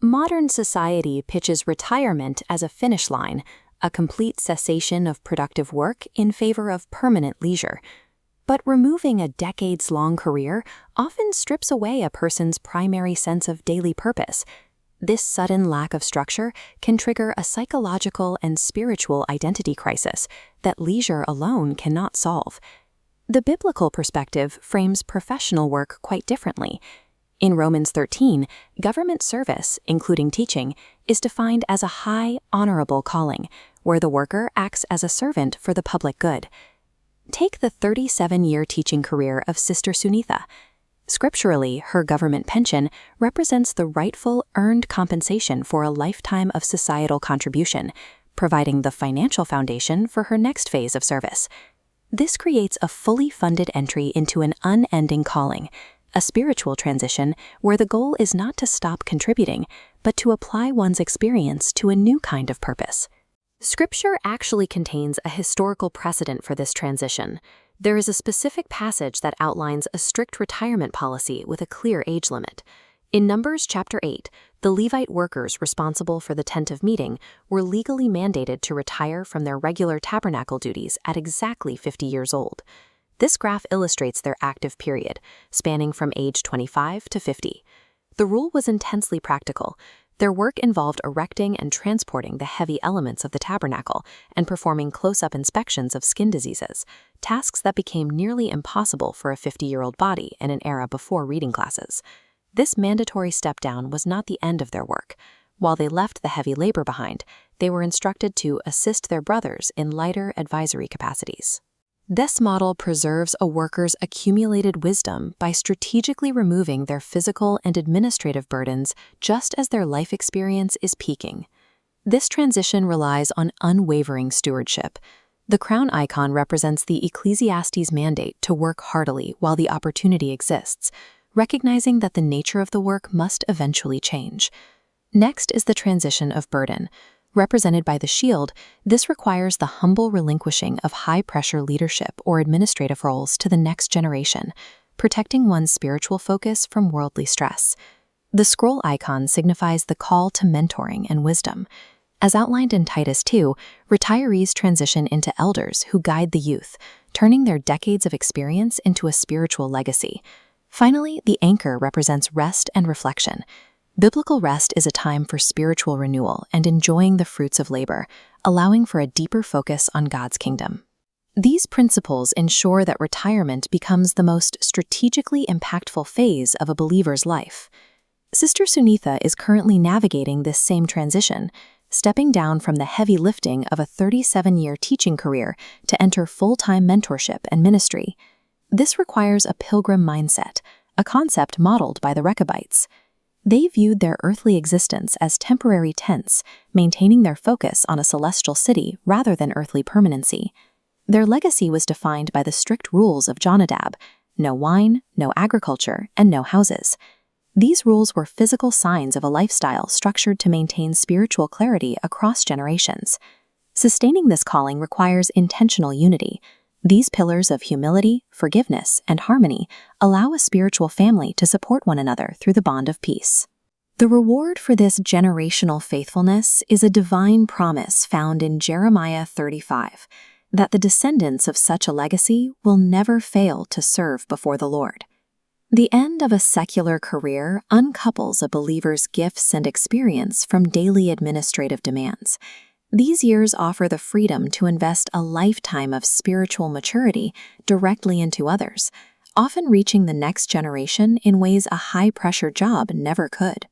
Modern society pitches retirement as a finish line, a complete cessation of productive work in favor of permanent leisure. But removing a decades-long career often strips away a person's primary sense of daily purpose. This sudden lack of structure can trigger a psychological and spiritual identity crisis that leisure alone cannot solve. The biblical perspective frames professional work quite differently. In Romans 13, government service, including teaching, is defined as a high, honorable calling, where the worker acts as a servant for the public good. Take the 37-year teaching career of Sister Suneetha. Scripturally, her government pension represents the rightful earned compensation for a lifetime of societal contribution, providing the financial foundation for her next phase of service. This creates a fully funded entry into an unending calling, a spiritual transition where the goal is not to stop contributing, but to apply one's experience to a new kind of purpose. Scripture actually contains a historical precedent for this transition. There is a specific passage that outlines a strict retirement policy with a clear age limit. In Numbers chapter 8, the Levite workers responsible for the tent of meeting were legally mandated to retire from their regular tabernacle duties at exactly 50 years old. This graph illustrates their active period, spanning from age 25 to 50. The rule was intensely practical. Their work involved erecting and transporting the heavy elements of the tabernacle and performing close-up inspections of skin diseases, tasks that became nearly impossible for a 50-year-old body in an era before reading classes. This mandatory step-down was not the end of their work. While they left the heavy labor behind, they were instructed to assist their brothers in lighter advisory capacities. This model preserves a worker's accumulated wisdom by strategically removing their physical and administrative burdens just as their life experience is peaking. This transition relies on unwavering stewardship. The crown icon represents the Ecclesiastes mandate to work heartily while the opportunity exists, recognizing that the nature of the work must eventually change. Next is the transition of burden. Represented by the shield, this requires the humble relinquishing of high-pressure leadership or administrative roles to the next generation, protecting one's spiritual focus from worldly stress. The scroll icon signifies the call to mentoring and wisdom. As outlined in Titus 2, retirees transition into elders who guide the youth, turning their decades of experience into a spiritual legacy. Finally, the anchor represents rest and reflection. Biblical rest is a time for spiritual renewal and enjoying the fruits of labor, allowing for a deeper focus on God's kingdom. These principles ensure that retirement becomes the most strategically impactful phase of a believer's life. Sister Suneetha is currently navigating this same transition, stepping down from the heavy lifting of a 37-year teaching career to enter full-time mentorship and ministry. This requires a pilgrim mindset, a concept modeled by the Rechabites. They viewed their earthly existence as temporary tents, maintaining their focus on a celestial city rather than earthly permanency. Their legacy was defined by the strict rules of Jonadab: no wine, no agriculture, and no houses. These rules were physical signs of a lifestyle structured to maintain spiritual clarity across generations. Sustaining this calling requires intentional unity. These pillars of humility, forgiveness, and harmony allow a spiritual family to support one another through the bond of peace. The reward for this generational faithfulness is a divine promise found in Jeremiah 35, that the descendants of such a legacy will never fail to serve before the Lord. The end of a secular career uncouples a believer's gifts and experience from daily administrative demands. These years offer the freedom to invest a lifetime of spiritual maturity directly into others, often reaching the next generation in ways a high-pressure job never could.